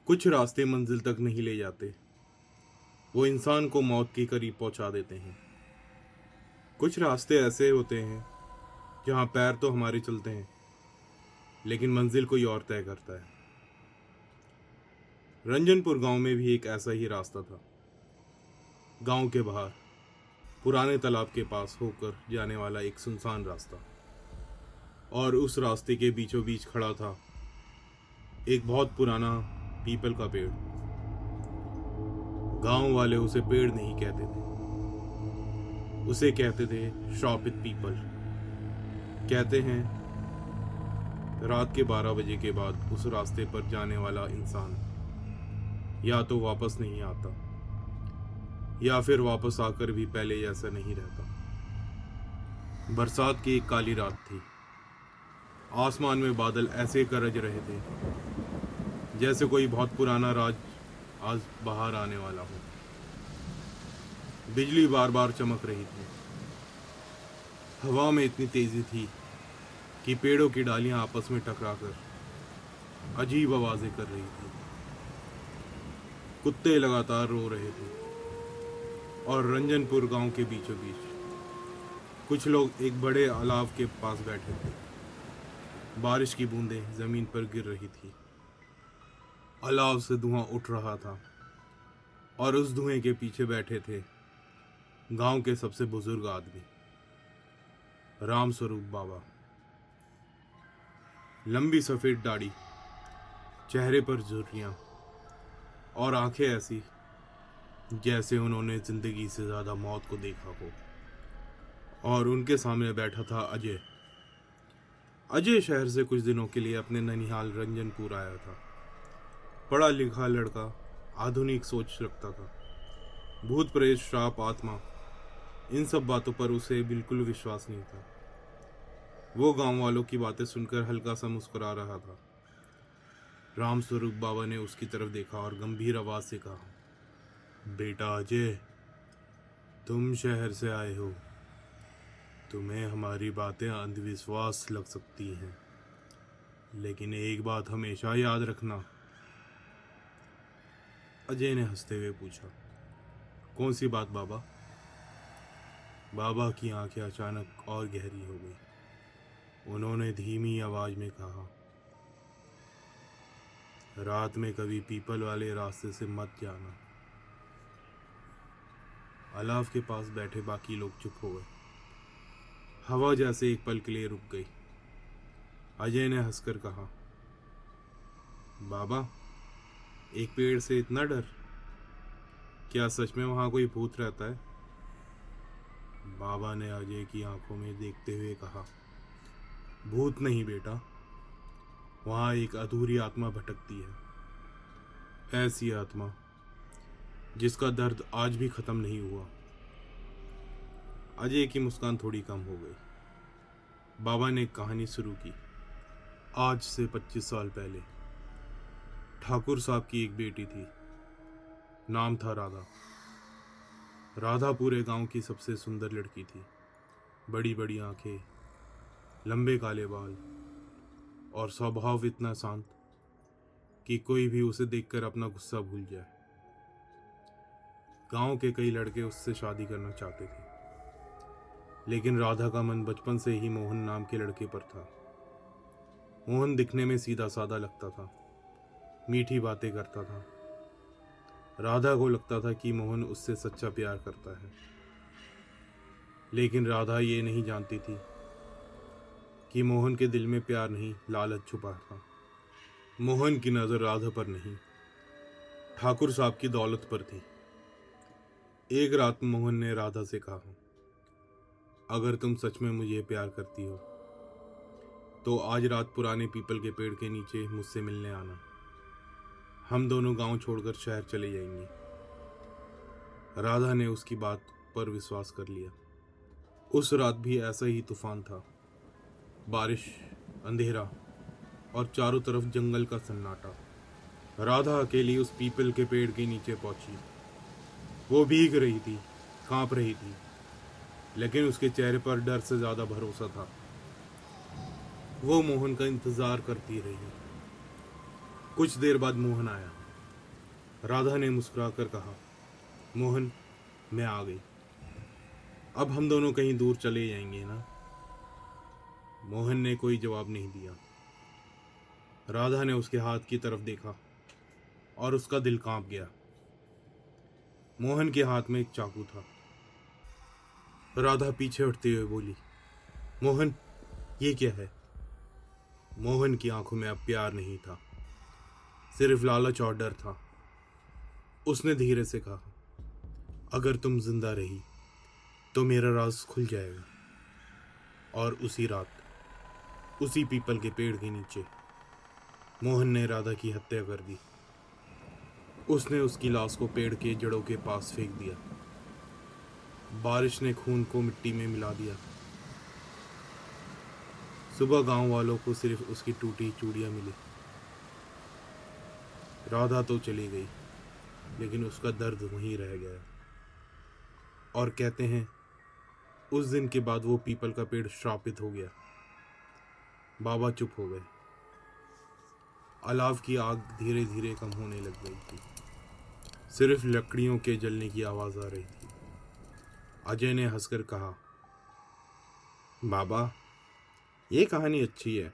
कुछ रास्ते मंजिल तक नहीं ले जाते, वो इंसान को मौत के करीब पहुंचा देते हैं। कुछ रास्ते ऐसे होते हैं जहां पैर तो हमारे चलते हैं, लेकिन मंजिल कोई और तय करता है। रंजनपुर गांव में भी एक ऐसा ही रास्ता था। गांव के बाहर पुराने तालाब के पास होकर जाने वाला एक सुनसान रास्ता, और उस रास्ते के बीचों बीच खड़ा था एक बहुत पुराना पीपल का पेड़। गांव वाले उसे पेड़ नहीं कहते थे, उसे कहते थे श्रापित पीपल। कहते हैं रात के 12 बजे के बाद उस रास्ते पर जाने वाला इंसान या तो वापस नहीं आता, या फिर वापस आकर भी पहले जैसा नहीं रहता। बरसात की एक काली रात थी। आसमान में बादल ऐसे गरज रहे थे जैसे कोई बहुत पुराना राज आज बाहर आने वाला हो। बिजली बार बार चमक रही थी। हवा में इतनी तेजी थी कि पेड़ों की डालियां आपस में टकराकर अजीब आवाजें कर रही थी। कुत्ते लगातार रो रहे थे, और रंजनपुर गांव के बीचों बीच कुछ लोग एक बड़े अलाव के पास बैठे थे। बारिश की बूंदें जमीन पर गिर रही थी। अलाव से धुआं उठ रहा था, और उस धुएं के पीछे बैठे थे गांव के सबसे बुजुर्ग आदमी, राम स्वरूप बाबा। लंबी सफेद दाढ़ी, चेहरे पर झुर्रियां, और आंखें ऐसी जैसे उन्होंने जिंदगी से ज्यादा मौत को देखा हो। और उनके सामने बैठा था अजय। अजय शहर से कुछ दिनों के लिए अपने ननिहाल रंजनपुर आया था। पढ़ा लिखा लड़का, आधुनिक सोच रखता था। भूत प्रेत, श्राप, आत्मा, इन सब बातों पर उसे बिल्कुल विश्वास नहीं था। वो गांव वालों की बातें सुनकर हल्का सा मुस्कुरा रहा था। राम स्वरूप बाबा ने उसकी तरफ देखा और गंभीर आवाज से कहा, बेटा अजय, तुम शहर से आए हो, तुम्हें हमारी बातें अंधविश्वास लग सकती हैं, लेकिन एक बात हमेशा याद रखना। अजय ने हंसते हुए पूछा, कौन सी बात बाबा? बाबा की आंखें अचानक और गहरी हो गई। उन्होंने धीमी आवाज में कहा, रात में कभी पीपल वाले रास्ते से मत जाना। अलाव के पास बैठे बाकी लोग चुप हो गए। हवा जैसे एक पल के लिए रुक गई। अजय ने हंसकर कहा, बाबा, एक पेड़ से इतना डर? क्या सच में वहां कोई भूत रहता है? बाबा ने अजय की आंखों में देखते हुए कहा, भूत नहीं बेटा, वहां एक अधूरी आत्मा भटकती है। ऐसी आत्मा जिसका दर्द आज भी खत्म नहीं हुआ। अजय की मुस्कान थोड़ी कम हो गई। बाबा ने एक कहानी शुरू की। आज से 25 साल पहले ठाकुर साहब की एक बेटी थी। नाम था राधा। राधा पूरे गांव की सबसे सुंदर लड़की थी। बड़ी बड़ी आंखें, लंबे काले बाल, और स्वभाव इतना शांत कि कोई भी उसे देखकर अपना गुस्सा भूल जाए। गांव के कई लड़के उससे शादी करना चाहते थे, लेकिन राधा का मन बचपन से ही मोहन नाम के लड़के पर था। मोहन दिखने में सीधा साधा लगता था, मीठी बातें करता था। राधा को लगता था कि मोहन उससे सच्चा प्यार करता है, लेकिन राधा ये नहीं जानती थी कि मोहन के दिल में प्यार नहीं, लालच छुपा था। मोहन की नजर राधा पर नहीं, ठाकुर साहब की दौलत पर थी। एक रात मोहन ने राधा से कहा, अगर तुम सच में मुझे प्यार करती हो तो आज रात पुराने पीपल के पेड़ के नीचे मुझसे मिलने आना। हम दोनों गांव छोड़कर शहर चले जाएंगे। राधा ने उसकी बात पर विश्वास कर लिया। उस रात भी ऐसा ही तूफान था। बारिश, अंधेरा, और चारों तरफ जंगल का सन्नाटा। राधा अकेली उस पीपल के पेड़ के नीचे पहुंची। वो भीग रही थी, कांप रही थी, लेकिन उसके चेहरे पर डर से ज्यादा भरोसा था। वो मोहन का इंतजार करती रही। कुछ देर बाद मोहन आया। राधा ने मुस्कुराकर कहा, मोहन, मैं आ गई। अब हम दोनों कहीं दूर चले जाएंगे ना? मोहन ने कोई जवाब नहीं दिया। राधा ने उसके हाथ की तरफ देखा और उसका दिल कांप गया। मोहन के हाथ में एक चाकू था। राधा पीछे हटते हुए बोली, मोहन, ये क्या है? मोहन की आंखों में अब प्यार नहीं था, सिर्फ लालच और डर था। उसने धीरे से कहा, अगर तुम जिंदा रही तो मेरा राज खुल जाएगा। और उसी रात, उसी पीपल के पेड़ के नीचे मोहन ने राधा की हत्या कर दी। उसने उसकी लाश को पेड़ के जड़ों के पास फेंक दिया। बारिश ने खून को मिट्टी में मिला दिया। सुबह गांव वालों को सिर्फ उसकी टूटी चूड़ियां मिली। राधा तो चली गई, लेकिन उसका दर्द वहीं रह गया। और कहते हैं उस दिन के बाद वो पीपल का पेड़ श्रापित हो गया। बाबा चुप हो गए। अलाव की आग धीरे धीरे कम होने लग गई थी। सिर्फ लकड़ियों के जलने की आवाज आ रही थी। अजय ने हंसकर कहा, बाबा, ये कहानी अच्छी है,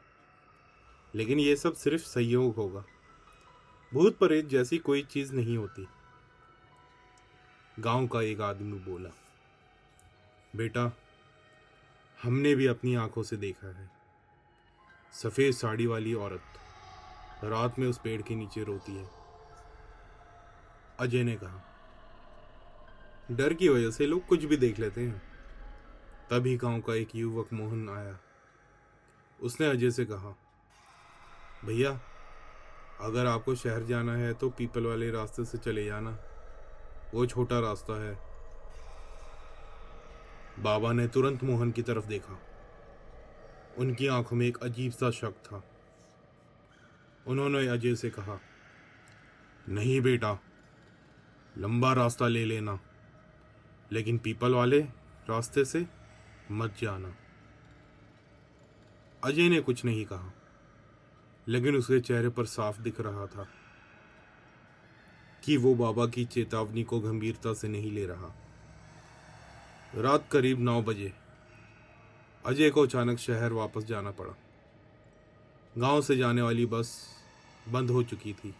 लेकिन ये सब सिर्फ संयोग होगा। भूत प्रेत जैसी कोई चीज नहीं होती। गांव का एक आदमी बोला, बेटा, हमने भी अपनी आंखों से देखा है। सफेद साड़ी वाली औरत रात में उस पेड़ के नीचे रोती है। अजय ने कहा, डर की वजह से लोग कुछ भी देख लेते हैं। तभी गांव का एक युवक मोहन आया। उसने अजय से कहा, भैया, अगर आपको शहर जाना है तो पीपल वाले रास्ते से चले जाना, वो छोटा रास्ता है। बाबा ने तुरंत मोहन की तरफ देखा। उनकी आंखों में एक अजीब सा शक था। उन्होंने अजय से कहा, नहीं बेटा, लंबा रास्ता ले लेना, लेकिन पीपल वाले रास्ते से मत जाना। अजय ने कुछ नहीं कहा, लेकिन उसके चेहरे पर साफ दिख रहा था कि वो बाबा की चेतावनी को गंभीरता से नहीं ले रहा। रात करीब 9 बजे अजय को अचानक शहर वापस जाना पड़ा। गांव से जाने वाली बस बंद हो चुकी थी।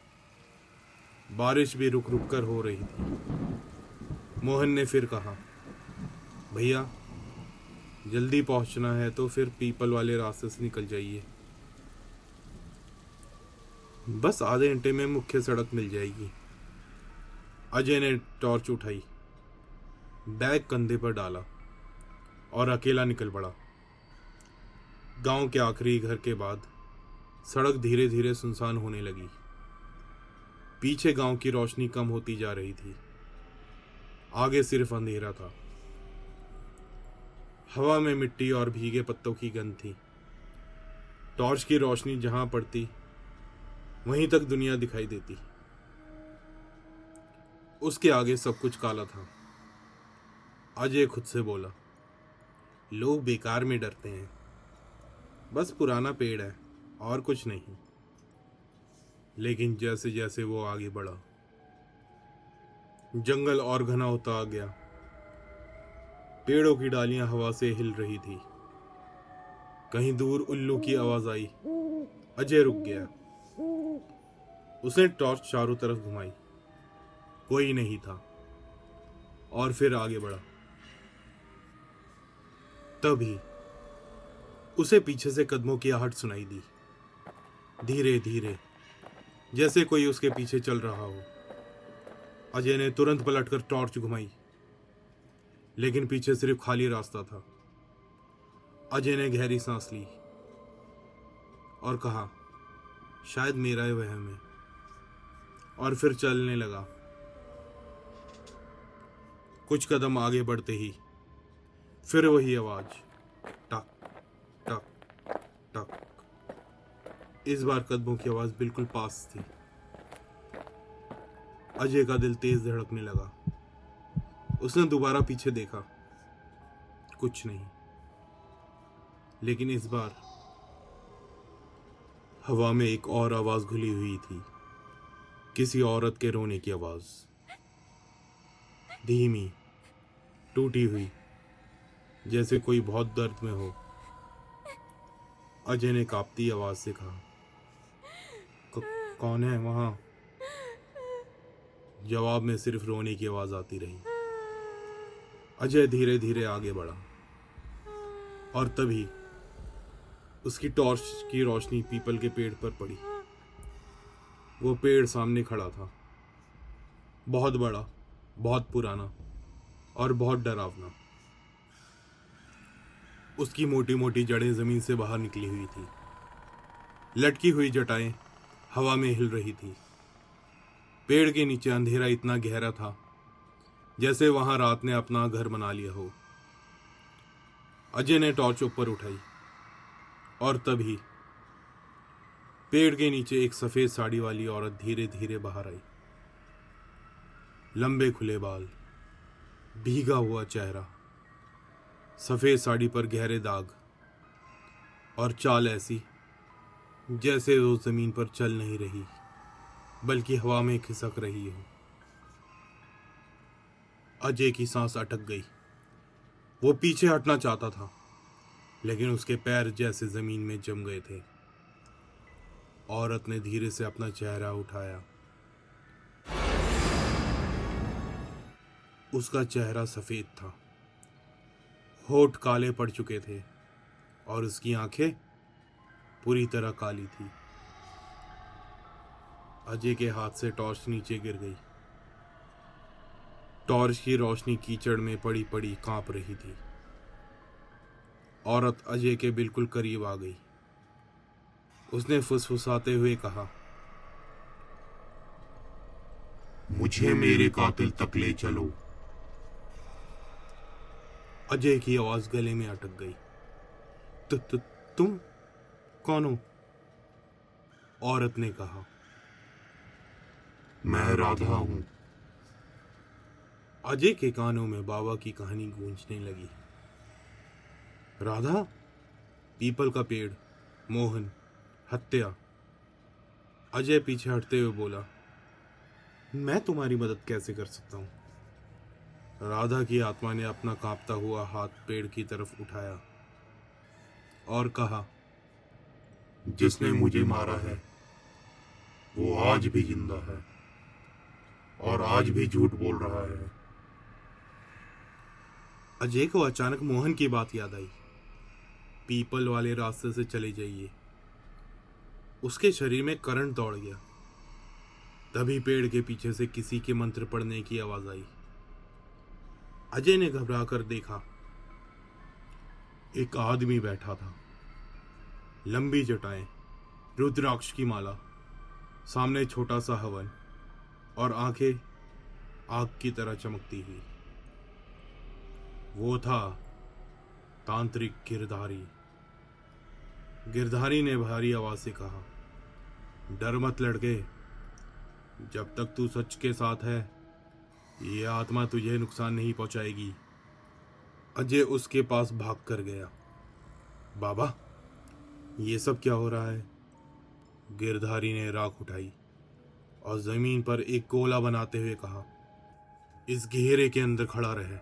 बारिश भी रुक रुक कर हो रही थी। मोहन ने फिर कहा, भैया, जल्दी पहुंचना है तो फिर पीपल वाले रास्ते से निकल जाइए। बस आधे घंटे में मुख्य सड़क मिल जाएगी। अजय ने टॉर्च उठाई, बैग कंधे पर डाला और अकेला निकल पड़ा। गांव के आखिरी घर के बाद सड़क धीरे धीरे सुनसान होने लगी। पीछे गांव की रोशनी कम होती जा रही थी। आगे सिर्फ अंधेरा था। हवा में मिट्टी और भीगे पत्तों की गंध थी। टॉर्च की रोशनी जहां पड़ती वहीं तक दुनिया दिखाई देती। उसके आगे सब कुछ काला था। अजय खुद से बोला, लोग बेकार में डरते हैं, बस पुराना पेड़ है और कुछ नहीं। लेकिन जैसे जैसे वो आगे बढ़ा, जंगल और घना होता आ गया। पेड़ों की डालियां हवा से हिल रही थी। कहीं दूर उल्लू की आवाज आई। अजय रुक गया। उसने टॉर्च चारों तरफ घुमाई, कोई नहीं था, और फिर आगे बढ़ा। तभी उसे पीछे से कदमों की आहट सुनाई दी, धीरे धीरे, जैसे कोई उसके पीछे चल रहा हो। अजय ने तुरंत पलटकर टॉर्च घुमाई, लेकिन पीछे सिर्फ खाली रास्ता था। अजय ने गहरी सांस ली और कहा, शायद मेरा ही वहम है, और फिर चलने लगा। कुछ कदम आगे बढ़ते ही फिर वही आवाज, टक टक टक। इस बार कदमों की आवाज बिल्कुल पास थी। अजय का दिल तेज धड़कने लगा। उसने दोबारा पीछे देखा, कुछ नहीं। लेकिन इस बार हवा में एक और आवाज घुली हुई थी, किसी औरत के रोने की आवाज, धीमी, टूटी हुई, जैसे कोई बहुत दर्द में हो। अजय ने कांपती आवाज से कहा, कौन है वहां?" जवाब में सिर्फ रोने की आवाज आती रही। अजय धीरे धीरे आगे बढ़ा और तभी उसकी टॉर्च की रोशनी पीपल के पेड़ पर पड़ी। वो पेड़ सामने खड़ा था, बहुत बड़ा, बहुत पुराना और बहुत डरावना। उसकी मोटी मोटी जड़ें जमीन से बाहर निकली हुई थी, लटकी हुई जटाएं हवा में हिल रही थी। पेड़ के नीचे अंधेरा इतना गहरा था जैसे वहां रात ने अपना घर बना लिया हो। अजय ने टॉर्च ऊपर उठाई और तभी पेड़ के नीचे एक सफेद साड़ी वाली औरत धीरे धीरे बाहर आई। लंबे खुले बाल, भीगा हुआ चेहरा, सफेद साड़ी पर गहरे दाग और चाल ऐसी जैसे वो जमीन पर चल नहीं रही बल्कि हवा में खिसक रही हो। अजय की सांस अटक गई। वो पीछे हटना चाहता था लेकिन उसके पैर जैसे जमीन में जम गए थे। औरत ने धीरे से अपना चेहरा उठाया। उसका चेहरा सफेद था, होठ काले पड़ चुके थे और उसकी आंखें पूरी तरह काली थी। अजय के हाथ से टॉर्च नीचे गिर गई। टॉर्च की रोशनी कीचड़ में पड़ी पड़ी कांप रही थी। औरत अजय के बिल्कुल करीब आ गई। उसने फुसफुसाते हुए कहा, मुझे मेरे कातिल तक ले चलो। अजय की आवाज गले में अटक गई। तुम कौन हो?" औरत ने कहा। मैं राधा हूं। अजय के कानों में बाबा की कहानी गूंजने लगी। राधा, पीपल का पेड़, मोहन, हत्या। अजय पीछे हटते हुए बोला, मैं तुम्हारी मदद कैसे कर सकता हूं?" राधा की आत्मा ने अपना कांपता हुआ हाथ पेड़ की तरफ उठाया और कहा, जिसने मुझे मारा है वो आज भी जिंदा है और आज भी झूठ बोल रहा है। अजय को अचानक मोहन की बात याद आई। पीपल वाले रास्ते से चले जाइए। उसके शरीर में करंट दौड़ गया। तभी पेड़ के पीछे से किसी के मंत्र पढ़ने की आवाज आई। अजय ने घबराकर देखा। एक आदमी बैठा था, लंबी जटाएं, रुद्राक्ष की माला, सामने छोटा सा हवन और आंखें आग की तरह चमकती हुई। वो था तांत्रिक गिरधारी। गिरधारी ने भारी आवाज से कहा, डर मत लड़के, जब तक तू सच के साथ है ये आत्मा तुझे नुकसान नहीं पहुंचाएगी। अजय उसके पास भाग कर गया। बाबा, ये सब क्या हो रहा है?" गिरधारी ने राख उठाई और जमीन पर एक गोला बनाते हुए कहा, इस घेरे के अंदर खड़ा रहे,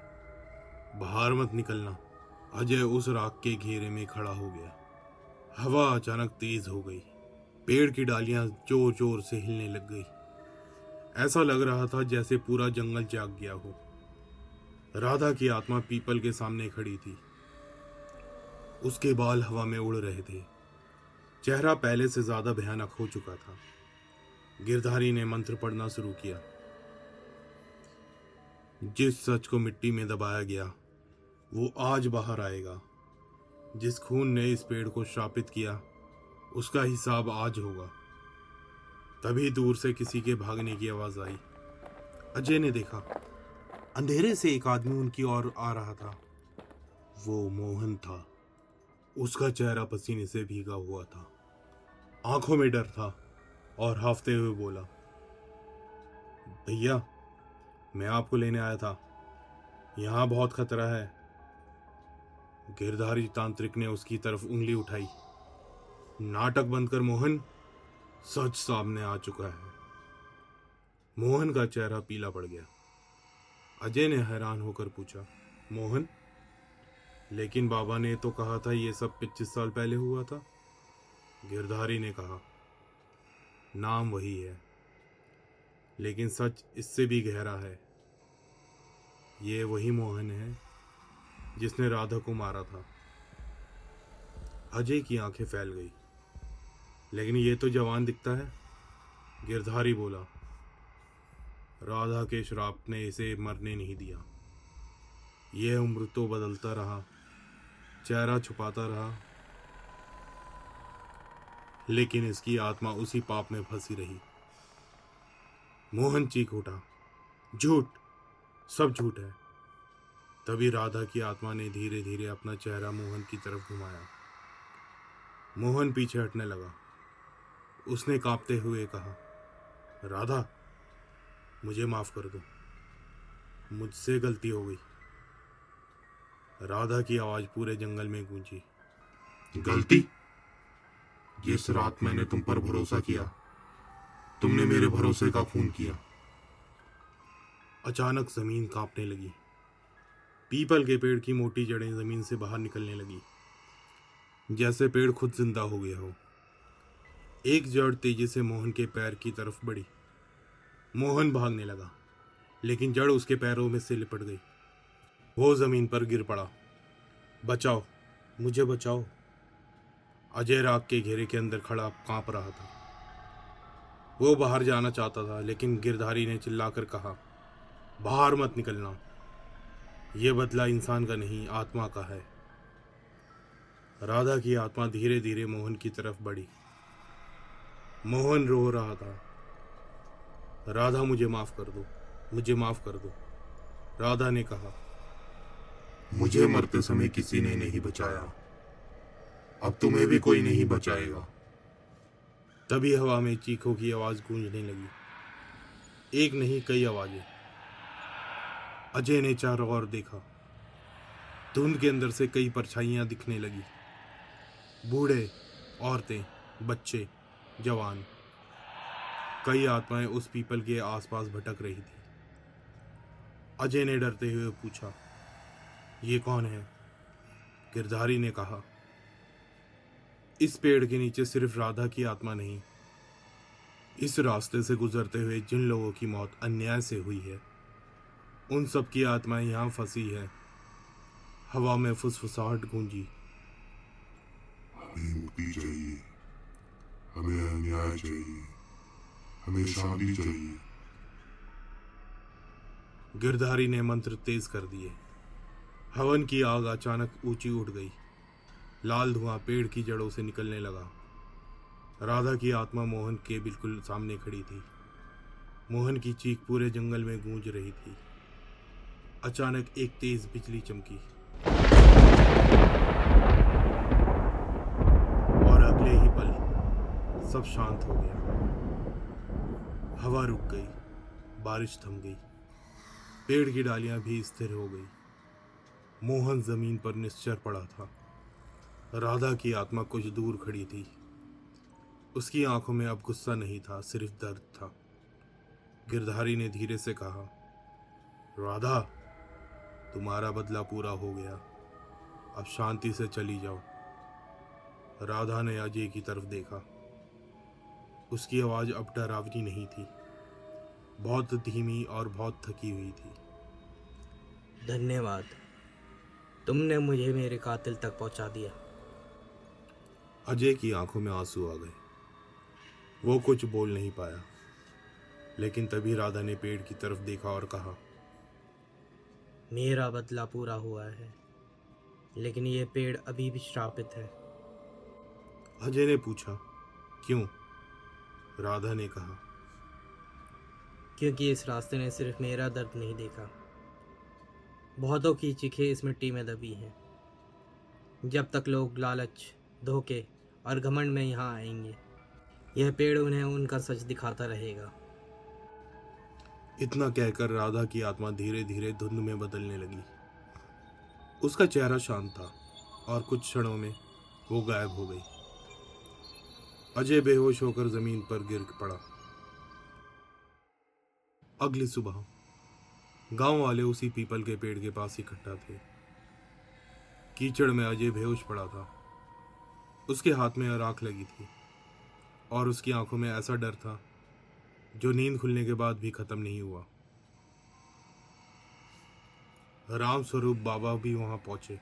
बाहर मत निकलना। अजय उस राख के घेरे में खड़ा हो गया। हवा अचानक तेज हो गई। पेड़ की डालियां जोर जोर से हिलने लग गई। ऐसा लग रहा था जैसे पूरा जंगल जाग गया हो। राधा की आत्मा पीपल के सामने खड़ी थी। उसके बाल हवा में उड़ रहे थे। चेहरा पहले से ज्यादा भयानक हो चुका था। गिरधारी ने मंत्र पढ़ना शुरू किया। जिस सच को मिट्टी में दबाया गया वो आज बाहर आएगा। जिस खून ने इस पेड़ को श्रापित किया उसका हिसाब आज होगा। तभी दूर से किसी के भागने की आवाज आई। अजय ने देखा, अंधेरे से एक आदमी उनकी ओर आ रहा था। वो मोहन था। उसका चेहरा पसीने से भीगा हुआ था, आंखों में डर था और हाफते हुए बोला, भैया, मैं आपको लेने आया था, यहां बहुत खतरा है। गिरधारी तांत्रिक ने उसकी तरफ उंगली उठाई। नाटक बंद कर मोहन, सच सामने आ चुका है। मोहन का चेहरा पीला पड़ गया। अजय ने हैरान होकर पूछा, मोहन? लेकिन बाबा ने तो कहा था ये सब 25 साल पहले हुआ था। गिरधारी ने कहा, नाम वही है, लेकिन सच इससे भी गहरा है। ये वही मोहन है जिसने राधा को मारा था। अजय की आंखें फैल गई। लेकिन ये तो जवान दिखता है, गिरधारी बोला। राधा के श्राप ने इसे मरने नहीं दिया। यह उम्र तो बदलता रहा, चेहरा छुपाता रहा, लेकिन इसकी आत्मा उसी पाप में फंसी रही। मोहन चीख उठा, झूठ, सब झूठ है। तभी राधा की आत्मा ने धीरे धीरे अपना चेहरा मोहन की तरफ घुमाया। मोहन पीछे हटने लगा। उसने कांपते हुए कहा, राधा, मुझे माफ कर दो, मुझसे गलती हो गई। राधा की आवाज पूरे जंगल में गूंजी। गलती? जिस रात मैंने तुम पर भरोसा किया, तुमने मेरे भरोसे का खून किया। अचानक जमीन कांपने लगी। पीपल के पेड़ की मोटी जड़ें जमीन से बाहर निकलने लगी, जैसे पेड़ खुद जिंदा हो गया हो। एक जड़ तेजी से मोहन के पैर की तरफ बढ़ी। मोहन भागने लगा, लेकिन जड़ उसके पैरों में से लिपट गई। वो जमीन पर गिर पड़ा। बचाओ, मुझे बचाओ। अजय राग के घेरे के अंदर खड़ा कांप रहा था। वो बाहर जाना चाहता था, लेकिन गिरधारी ने चिल्लाकर कहा, बाहर मत निकलना। ये बदला इंसान का नहीं, आत्मा का है। राधा की आत्मा धीरे धीरे मोहन की तरफ बढ़ी। मोहन रो रहा था, राधा मुझे माफ कर दो, मुझे माफ कर दो। राधा ने कहा, मुझे मरते समय किसी ने नहीं बचाया, अब तुम्हें भी कोई नहीं बचाएगा। तभी हवा में चीखों की आवाज गूंजने लगी। एक नहीं, कई आवाजें। अजय ने चारों ओर देखा। धुंध के अंदर से कई परछाइयां दिखने लगी। बूढ़े, औरतें, बच्चे, जवान। कई आत्माएं उस पीपल के आसपास भटक रही थी। अजय ने डरते हुए पूछा, ये कौन है? गिरधारी ने कहा, इस पेड़ के नीचे सिर्फ राधा की आत्मा नहीं, इस रास्ते से गुजरते हुए जिन लोगों की मौत अन्याय से हुई है, उन सब की आत्माएं यहाँ फंसी है। हवा में फुसफुसाहट गूंजी। हमें मुक्ति चाहिए, हमें अन्याय चाहिए, हमें शांति चाहिए। गिरधारी ने मंत्र तेज कर दिए। हवन की आग अचानक ऊंची उठ गई। लाल धुआं पेड़ की जड़ों से निकलने लगा। राधा की आत्मा मोहन के बिल्कुल सामने खड़ी थी। मोहन की चीख पूरे जंगल में गूंज रही थी। अचानक एक तेज बिजली चमकी और अगले ही पल सब शांत हो गया। हवा रुक गई, बारिश थम गई, पेड़ की डालियां भी स्थिर हो गई। मोहन जमीन पर निश्चर पड़ा था। राधा की आत्मा कुछ दूर खड़ी थी। उसकी आंखों में अब गुस्सा नहीं था, सिर्फ दर्द था। गिरधारी ने धीरे से कहा, राधा, तुम्हारा बदला पूरा हो गया, अब शांति से चली जाओ। राधा ने अजय की तरफ देखा। उसकी आवाज अब डरावनी नहीं थी, बहुत धीमी और बहुत थकी हुई थी। धन्यवाद, तुमने मुझे मेरे कातिल तक पहुंचा दिया। अजय की आंखों में आंसू आ गए। वो कुछ बोल नहीं पाया, लेकिन तभी राधा ने पेड़ की तरफ देखा और कहा, मेरा बदला पूरा हुआ है, लेकिन ये पेड़ अभी भी श्रापित है। अजय ने पूछा, क्यों? राधा ने कहा, क्योंकि इस रास्ते ने सिर्फ मेरा दर्द नहीं देखा, बहुतों की चीखें इस मिट्टी में दबी हैं। जब तक लोग लालच, धोखे और घमंड में यहाँ आएंगे, यह पेड़ उन्हें उनका सच दिखाता रहेगा। इतना कहकर राधा की आत्मा धीरे धीरे धुंध में बदलने लगी। उसका चेहरा शांत था और कुछ क्षणों में वो गायब हो गई। अजय बेहोश होकर जमीन पर गिर पड़ा। अगली सुबह गांव वाले उसी पीपल के पेड़ के पास इकट्ठा थे। कीचड़ में अजय बेहोश पड़ा था। उसके हाथ में राख लगी थी और उसकी आंखों में ऐसा डर था जो नींद खुलने के बाद भी खत्म नहीं हुआ। राम स्वरूप बाबा भी वहां पहुंचे।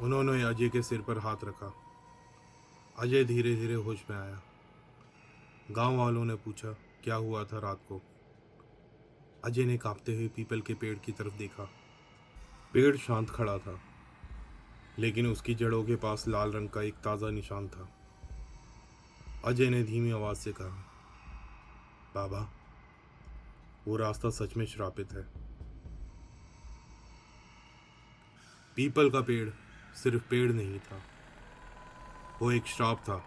उन्होंने अजय के सिर पर हाथ रखा। अजय धीरे धीरे होश में आया। गांव वालों ने पूछा, क्या हुआ था रात को? अजय ने कांपते हुए पीपल के पेड़ की तरफ देखा। पेड़ शांत खड़ा था, लेकिन उसकी जड़ों के पास लाल रंग का एक ताज़ा निशान था। अजय ने धीमी आवाज से कहा, बाबा, वो रास्ता सच में श्रापित है। पीपल का पेड़ सिर्फ पेड़ नहीं था, वो एक श्राप था,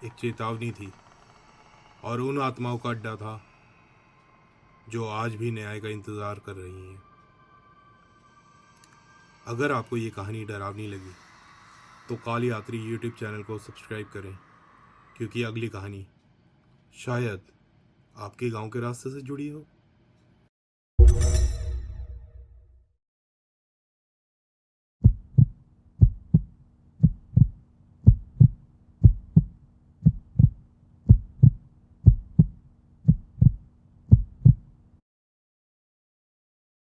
एक चेतावनी थी और उन आत्माओं का अड्डा था जो आज भी न्याय का इंतजार कर रही हैं। अगर आपको ये कहानी डरावनी लगी तो काल यात्री यूट्यूब चैनल को सब्सक्राइब करें, क्योंकि अगली कहानी शायद आपके गांव के रास्ते से जुड़ी हो।